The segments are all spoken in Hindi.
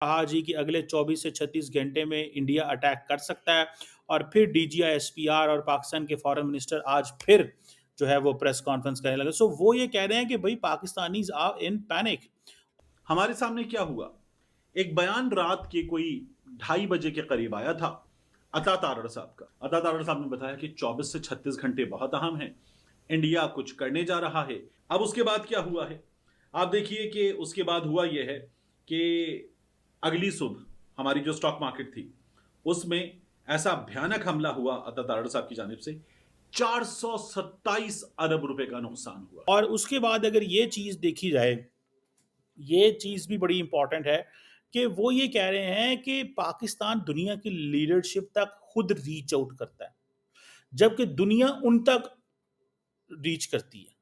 कहा जी कि अगले 24 से 36 घंटे में इंडिया अटैक कर सकता है। और फिर डीजीआई, एसपीआर और पाकिस्तान के फॉरेन मिनिस्टर आज फिर जो है वो प्रेस कॉन्फ्रेंस करने लगे। सो वो ये कह रहे हैं कि भाई पाकिस्तानीज आर इन पैनिक। हमारे सामने क्या हुआ, एक बयान रात के कोई 2:30 बजे के करीब आया था अता तारड़ साहब का। अता तारड़ साहब ने बताया कि 24 से 36 घंटे बहुत अहम हैं, इंडिया कुछ करने जा रहा है। अब उसके बाद क्या हुआ है, आप देखिए कि उसके बाद हुआ यह है कि अगली सुबह हमारी जो स्टॉक मार्केट थी उसमें ऐसा भयानक हमला हुआ अता तारड़ साहब की जानिब से, 427 अरब रुपए का नुकसान हुआ। और उसके बाद अगर ये चीज़ देखी जाए, ये चीज़ भी बड़ी इंपॉर्टेंट है कि वो ये कह रहे हैं कि पाकिस्तान दुनिया की लीडरशिप तक खुद रीच आउट करता है, जबकि दुनिया उन तक रीच करती है।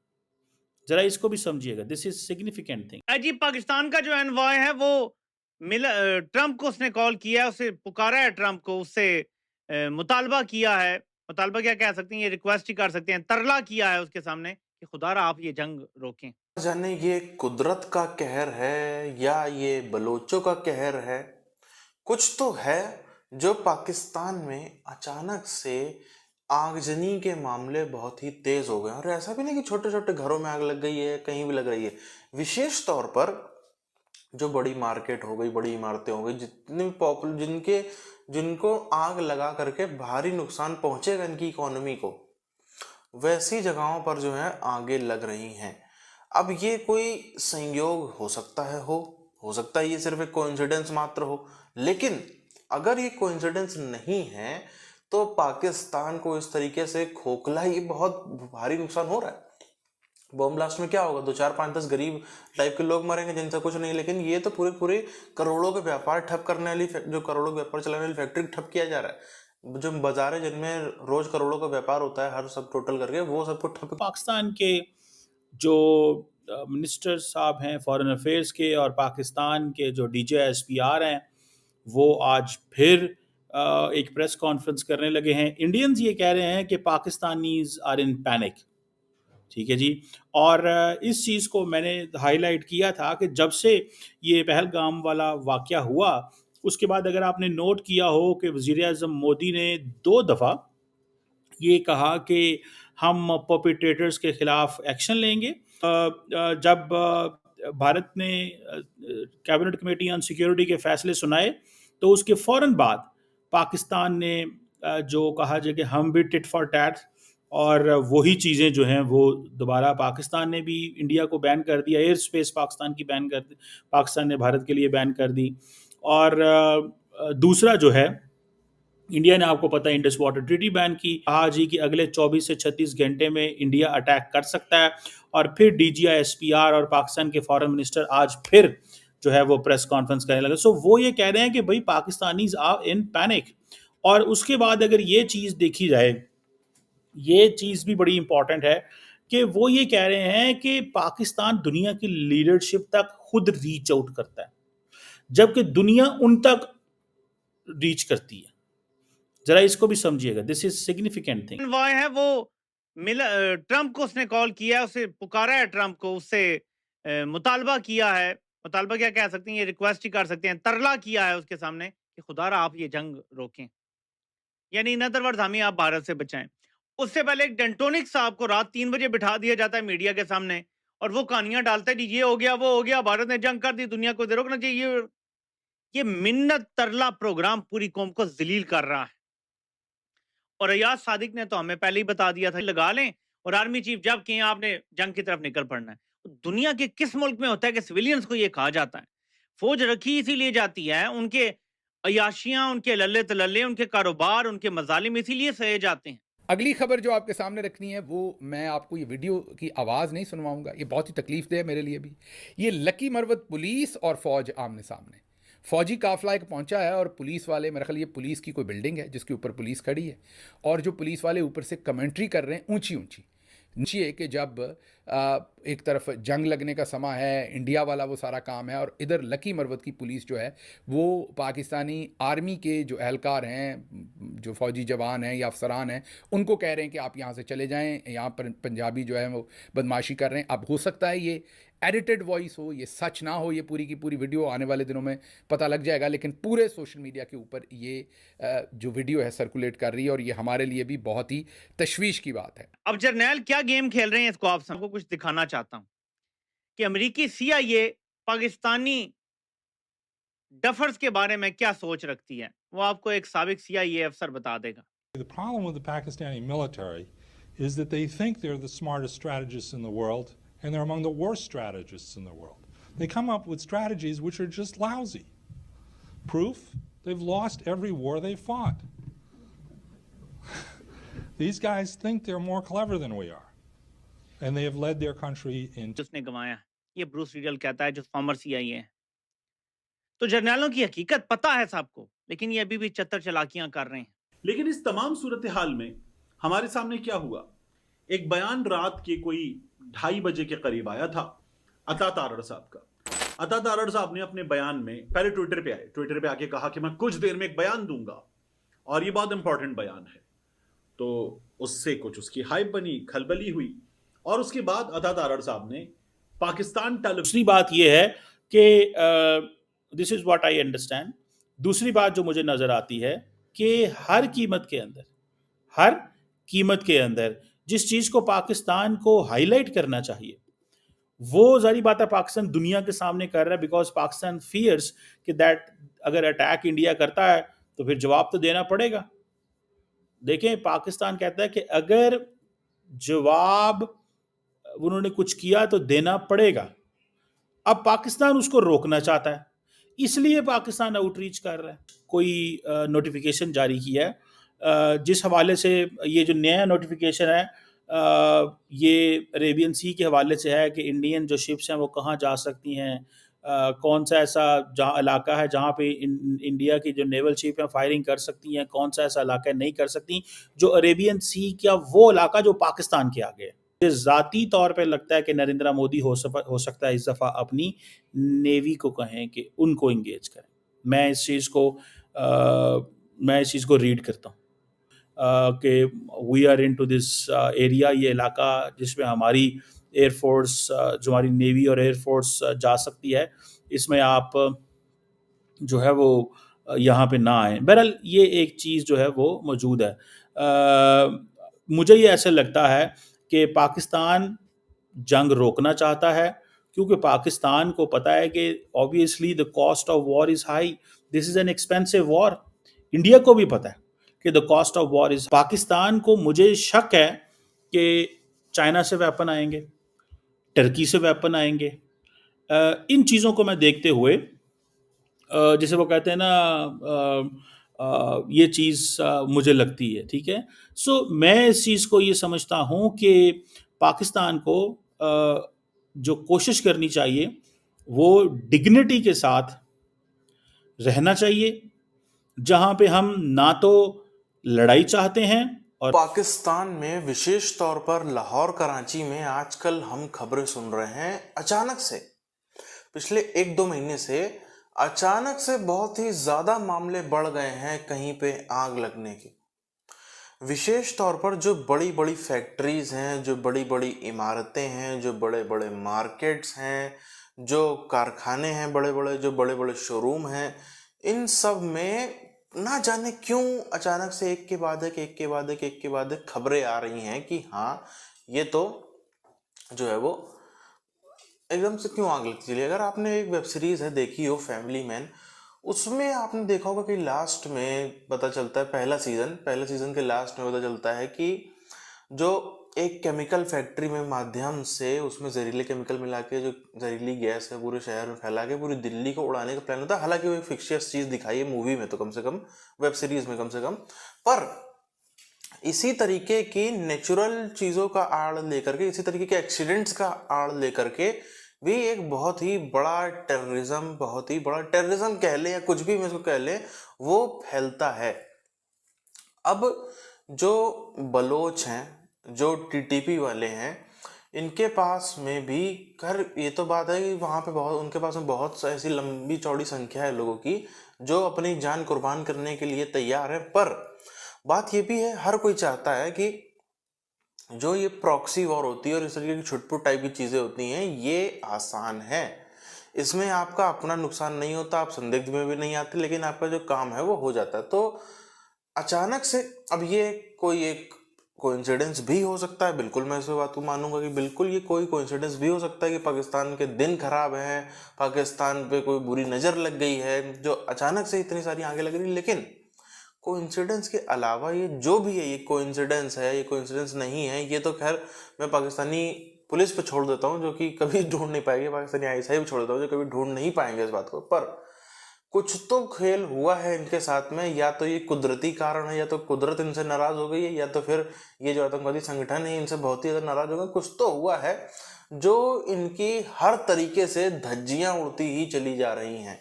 जरा इसको भी समझिएगा, दिस इज सिग्निफिकेंट थिंग। जी, पाकिस्तान का जो एनवॉय है वो ट्रंप को उसने कॉल किया है, उसे पुकारा है, ट्रंप को उससे मुतालबा किया है। मुतालबा क्या कह सकते हैं, ये रिक्वेस्ट ही कर सकते हैं, तरला किया है उसके सामने कि खुदारा आप ये जंग रोकें। जाने ये कुदरत का कहर है या ये बलोचों का कहर है, कुछ तो है जो पाकिस्तान में अचानक से आगजनी के मामले बहुत ही तेज हो गए। और ऐसा भी नहीं कि छोटे छोटे घरों में आग लग गई है, कहीं भी लग रही है। विशेष तौर पर जो बड़ी मार्केट हो गई, बड़ी इमारतें हो गई, जितने भी पॉपुलर जिनको आग लगा करके भारी नुकसान पहुंचेगा इनकी इकोनॉमी को, वैसी जगहों पर जो है आगे लग रही हैं। अब ये कोई संयोग हो सकता है, हो सकता है ये सिर्फ एक कोइंसिडेंस मात्र हो, लेकिन अगर ये कोइंसिडेंस नहीं है तो पाकिस्तान को इस तरीके से खोखला ही बहुत भारी नुकसान हो रहा है। बॉम्ब ब्लास्ट में क्या होगा, 2 4 5 10 गरीब टाइप के लोग मरेंगे जिनसे कुछ नहीं, लेकिन ये तो पूरे पूरे करोड़ों के व्यापार ठप करने वाली, जो करोड़ों के व्यापार चलाने वाली फैक्ट्री ठप किया जा रहा है। जो बाजार है जिनमें रोज करोड़ों का व्यापार होता है, हर सब टोटल करके वो सबको ठप। पाकिस्तान के जो मिनिस्टर साहब हैं फॉरेन अफेयर्स के और पाकिस्तान के जो डीजीआई, एसपीआर हैं, वो आज फिर एक प्रेस कॉन्फ्रेंस करने लगे हैं। इंडियंस ये कह रहे हैं कि पाकिस्तानीज आर इन पैनिक। ठीक है जी। और इस चीज़ को मैंने हाईलाइट किया था कि जब से ये पहलगाम वाला वाक़या हुआ, उसके बाद अगर आपने नोट किया हो कि वज़ीर आज़म मोदी ने 2 दफ़ा ये कहा कि हम पर्पेट्रेटर्स के खिलाफ एक्शन लेंगे। जब भारत ने कैबिनेट कमेटी ऑन सिक्योरिटी के फैसले सुनाए, तो उसके फ़ौरन बाद पाकिस्तान ने जो कहा जाए कि हम भी टिट फॉर टैट, और वही चीज़ें जो हैं वो दोबारा पाकिस्तान ने भी इंडिया को बैन कर दिया। एयर स्पेस पाकिस्तान की बैन कर दी, पाकिस्तान ने भारत के लिए बैन कर दी। और दूसरा जो है, इंडिया ने, आपको पता है, इंडस वाटर ट्रीटी बैन की। कहा जी कि अगले 24 से 36 घंटे में इंडिया अटैक कर सकता है। और फिर डीजीआई, एसपीआर और पाकिस्तान के फॉरेन मिनिस्टर आज फिर जो है वो प्रेस कॉन्फ्रेंस करने लगे। सो वो ये कह रहे हैं कि भाई पाकिस्तानीज आर इन पैनिक। और उसके बाद अगर ये चीज़ देखी जाए, ये चीज़ भी बड़ी इंपॉर्टेंट है कि वो ये कह रहे हैं कि पाकिस्तान दुनिया की लीडरशिप तक खुद रीच आउट करता है, जबकि दुनिया उन तक रीच करती है। जरा इसको भी समझिएगा, this is significant thing. Envoy है वो ट्रंप को उसने कॉल किया है, उसे पुकारा है, ट्रंप को उससे मुतालबा किया है। मुतालबा क्या कह सकते हैं, ये रिक्वेस्ट ही कर सकते हैं, तरला किया है उसके सामने कि खुदारा आप ये जंग रोकें। यानी इन अदर वर्ड्स, हमें आप भारत से बचाएं। उससे पहले एक डेंटोनिक साहब को रात 3 बजे बिठा दिया जाता है मीडिया के सामने, और वो कहानियां डालता है, जी ये हो गया, वो हो गया, भारत ने जंग कर दी, दुनिया को इधर रोकना चाहिए। ये मिन्नत तरला प्रोग्राम पूरी कौम को जलील कर रहा है। और अयाज सादिक ने तो हमें पहले ही बता दिया था, लगा लें, और आर्मी चीफ जब कहें आपने जंग की तरफ निकल पड़ना है। तो दुनिया के किस मुल्क में होता है कि सिविलियंस को ये कहा जाता है? फौज रखी इसीलिए जाती है, उनके अयाशियां, उनके लल्ले तलल्ले, उनके कारोबार, उनके मजालिम इसीलिए सहे जाते हैं। अगली खबर जो आपके सामने रखनी है वो मैं आपको ये वीडियो की आवाज़ नहीं सुनवाऊंगा, ये बहुत ही तकलीफ दे है मेरे लिए भी। ये लकी मरवत पुलिस और फौज आमने सामने, फौजी काफिला एक पहुंचा है और पुलिस वाले, मेरे ख्याल ये पुलिस की कोई बिल्डिंग है जिसके ऊपर पुलिस खड़ी है, और जो पुलिस वाले ऊपर से कमेंट्री कर रहे हैं ऊंची ऊंची नीचे है कि जब एक तरफ जंग लगने का समा है, इंडिया वाला वो सारा काम है, और इधर लकी मरवत की पुलिस जो है वो पाकिस्तानी आर्मी के जो एहलकार हैं, जो फ़ौजी जवान हैं या अफसरान हैं, उनको कह रहे हैं कि आप यहाँ से चले जाएं, यहाँ पर पंजाबी जो है वो बदमाशी कर रहे हैं। अब हो सकता है ये एडिटेड वॉइस हो, ये सच ना हो, ये पूरी की पूरी वीडियो आने वाले दिनों में पता लग जाएगा, लेकिन पूरे सोशल मीडिया के ऊपर ये जो वीडियो है सर्कुलेट कर रही है, और ये हमारे लिए भी बहुत ही तशवीश की बात है। अब जर्नैल क्या गेम खेल रहे हैं इसको आप सबको कुछ दिखाना चाहता हूं कि अमेरिकी CIA पाकिस्तानी डफर्स के बारे में क्या सोच रखती है, वो आपको एक साबिक CIA अफसर बता देगा। The problem with the Pakistani military is that they think they're the smartest strategists in the world, and they're among the worst strategists in the world. They come up with strategies which are just lousy. Proof? They've lost every war they've fought. These guys think they're more clever than we are, and they have led their country into. जिसने गंवाया, ये ब्रूस रीडल कहता है, जो फॉर्मर CIA है। तो जर्नैलों की हकीकत पता है सबको, लेकिन ये अभी भी चत्तर चलाकियां कर रहे हैं। लेकिन इस तमाम सूरत हाल में हमारे सामने क्या हुआ? एक बयान रात के कोई 2:30 बजे के करीब आया था अता तारड़ साहब का। अता तारड़ साहब ने अपने बयान में पहले ट्विटर पे आके कहा कि मैं कुछ देर में एक बयान दूंगा और ये बहुत इंपॉर्टेंट बयान है। तो उससे कुछ उसकी हाइप बनी, खलबली हुई, और उसके बाद अता तारड़ साहब ने पाकिस्तान दूसरी बात यह है कि this is what I understand. दूसरी बात जो मुझे नजर आती है कि हर कीमत के अंदर जिस चीज को पाकिस्तान को हाईलाइट करना चाहिए, वो जारी बात है पाकिस्तान दुनिया के सामने कर रहा है, बिकॉज पाकिस्तान फियर्स कि दैट अगर अटैक इंडिया करता है तो फिर जवाब तो देना पड़ेगा। देखें, पाकिस्तान कहता है कि अगर जवाब उन्होंने कुछ किया तो देना पड़ेगा। अब पाकिस्तान उसको रोकना चाहता है, इसलिए पाकिस्तान आउटरीच कर रहा है, कोई नोटिफिकेशन जारी किया है जिस हवाले से ये जो नया नोटिफिकेशन है ये अरेबियन सी के हवाले से है कि इंडियन जो शिप्स हैं वो कहाँ जा सकती हैं, कौन सा ऐसा जहाँ इलाका है जहाँ पे इंडिया की जो नेवल शिप है फायरिंग कर सकती हैं, कौन सा ऐसा इलाका नहीं कर सकती, जो अरेबियन सी का वो इलाका जो पाकिस्तान के आगे है। मुझे ज़ाती तौर पे लगता है कि नरेंद्र मोदी हो सकता है इस दफ़ा अपनी नेवी को कहें कि उनको इंगेज करें। मैं इस चीज़ को रीड करता हूँ कि we are into this area, ये इलाका जिसमें हमारी एयरफोर्स, जो हमारी नेवी और एयरफोर्स जा सकती है, इसमें आप जो है वो यहाँ पे ना आए। बहरहाल ये एक चीज़ जो है वो मौजूद है। मुझे ये ऐसा लगता है कि पाकिस्तान जंग रोकना चाहता है, क्योंकि पाकिस्तान को पता है कि obviously the cost of war is high, this is an expensive war. India को भी पता है कि the cost of war is. Pakistan को मुझे शक है कि चाइना से वेपन आएंगे, टर्की से वेपन आएंगे। इन चीज़ों को मैं देखते हुए जैसे वो कहते हैं ना ये चीज़ मुझे लगती है, ठीक है। सो मैं इस चीज़ को ये समझता हूँ कि पाकिस्तान को जो कोशिश करनी चाहिए वो डिग्निटी के साथ रहना चाहिए, जहाँ पे हम ना तो लड़ाई चाहते हैं। और पाकिस्तान में विशेष तौर पर लाहौर कराची में आजकल हम खबरें सुन रहे हैं, अचानक से पिछले 1-2 महीने से अचानक से बहुत ही ज्यादा मामले बढ़ गए हैं कहीं पे आग लगने की। विशेष तौर पर जो बड़ी बड़ी फैक्ट्रीज हैं, जो बड़ी बड़ी इमारतें हैं, जो बड़े बड़े मार्केट्स हैं, जो कारखाने हैं बड़े बड़े, जो बड़े बड़े शोरूम हैं, इन सब में ना जाने क्यों अचानक से एक के बाद एक खबरें आ रही हैं कि हाँ ये तो जो है वो एकदम से क्यों आग लगती चली। अगर आपने एक वेब सीरीज है देखी हो फैमिली मैन, उसमें आपने देखा होगा कि लास्ट में पता चलता है, पहले सीजन के लास्ट में पता चलता है कि जो एक केमिकल फैक्ट्री में माध्यम से उसमें जहरीले केमिकल मिला के जो जहरीली गैस है पूरे शहर में फैला के पूरी दिल्ली को उड़ाने का प्लान होता है। हालांकि वो एक फिक्शियस चीज दिखाई है मूवी में, तो कम से कम वेब सीरीज में कम से कम, पर इसी तरीके की नेचुरल चीजों का आड़ लेकर के, इसी तरीके के एक्सीडेंट्स का आड़ लेकर के भी एक बहुत ही बड़ा टेररिज्म कह ले या कुछ भी इसको कह ले, वो फैलता है। अब जो बलोच हैं, जो टीटीपी वाले हैं, इनके पास में भी ये तो बात है कि वहाँ पे उनके पास में बहुत ऐसी लंबी चौड़ी संख्या है लोगों की जो अपनी जान कुर्बान करने के लिए तैयार है। पर बात ये भी है, हर कोई चाहता है कि जो ये प्रॉक्सी वॉर होती है और इस तरीके की छुटपुट टाइप की चीज़ें होती हैं, ये आसान है। इसमें आपका अपना नुकसान नहीं होता, आप संदिग्ध में भी नहीं आते, लेकिन आपका जो काम है वो हो जाता है। तो अचानक से अब ये कोई एक कोइंसिडेंस भी हो सकता है, बिल्कुल मैं इस बात को मानूंगा कि बिल्कुल ये कोई कोइंसिडेंस भी हो सकता है कि पाकिस्तान के दिन खराब हैं, पाकिस्तान पे कोई बुरी नज़र लग गई है जो अचानक से इतनी सारी आगे लग रही। लेकिन कोइंसिडेंस के अलावा ये जो भी है, ये कोइंसिडेंस है, ये कोइंसिडेंस नहीं है, ये तो खैर मैं पाकिस्तानी पुलिस पे छोड़ देता हूँ जो कि कभी ढूंढ नहीं पाएगी, पाकिस्तानी आईएसआई पे छोड़ देता हूँ जो कभी ढूंढ नहीं पाएंगे इस बात को। पर कुछ तो खेल हुआ है इनके साथ में, या तो ये कुदरती कारण है, या तो कुदरत इनसे नाराज हो गई है, या तो फिर ये जो आतंकवादी संगठन है इनसे बहुत ही ज्यादा नाराज हो गए। कुछ तो हुआ है जो इनकी हर तरीके से धज्जियां उड़ती ही चली जा रही हैं।